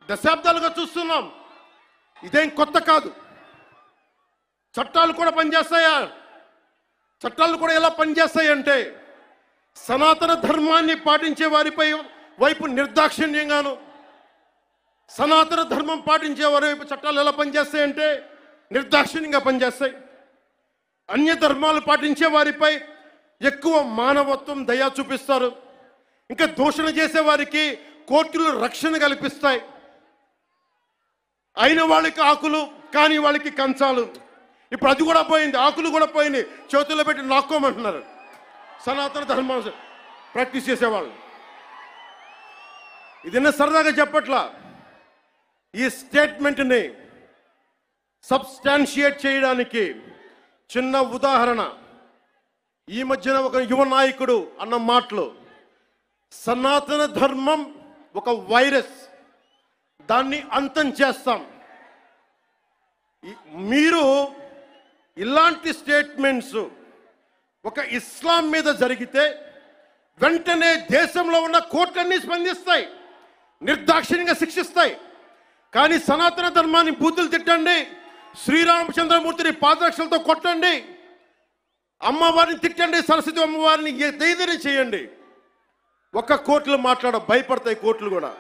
దశాబ్దాలుగా చూస్తున్నాం. ఇదేం కొత్త కాదు. చట్టాలు కూడా పనిచేస్తాయా? చట్టాలు కూడా ఎలా పనిచేస్తాయంటే సనాతన ధర్మాన్ని పాటించే వారిపై వైపు నిర్దాక్షిణ్యంగాను, సనాతన ధర్మం పాటించే వారి వైపు చట్టాలు ఎలా పనిచేస్తాయంటే నిర్దాక్షిణ్యంగా పనిచేస్తాయి. అన్య ధర్మాలు పాటించే వారిపై ఎక్కువ మానవత్వం, దయ చూపిస్తారు. ఇంకా దూషణ చేసే వారికి కోర్టులు రక్షణ కల్పిస్తాయి. అయిన వాళ్ళకి ఆకులు, కాని వాళ్ళకి కంచాలు. ఇప్పుడు అది కూడా పోయింది, ఆకులు కూడా పోయింది. చేతుల్లో పెట్టి నాక్కోమంటున్నారు సనాతన ధర్మాన్ని ప్రాక్టీస్ చేసేవాళ్ళు. ఇదన్నా సరదాగా చెప్పట్లా. ఈ స్టేట్మెంట్ని సబ్స్టాన్షియేట్ చేయడానికి చిన్న ఉదాహరణ. ఈ మధ్యన ఒక యువ నాయకుడు అన్న మాటలు, సనాతన ధర్మం ఒక వైరస్, దాన్ని అంతం చేస్తాం. మీరు ఇలాంటి స్టేట్మెంట్స్ ఒక ఇస్లాం మీద జరిగితే వెంటనే దేశంలో ఉన్న కోర్టులన్నీ స్పందిస్తాయి, నిర్దాక్షిణ్యంగా శిక్షిస్తాయి. కానీ సనాతన ధర్మాన్ని బూతులు తిట్టండి, శ్రీరామచంద్రమూర్తిని పాదరక్షలతో కొట్టండి, అమ్మవారిని తిట్టండి, సరస్వతి అమ్మవారిని ఏదైనా చేయండి, ఒక్క కోర్టులు భయపడతాయి కోర్టులు కూడా.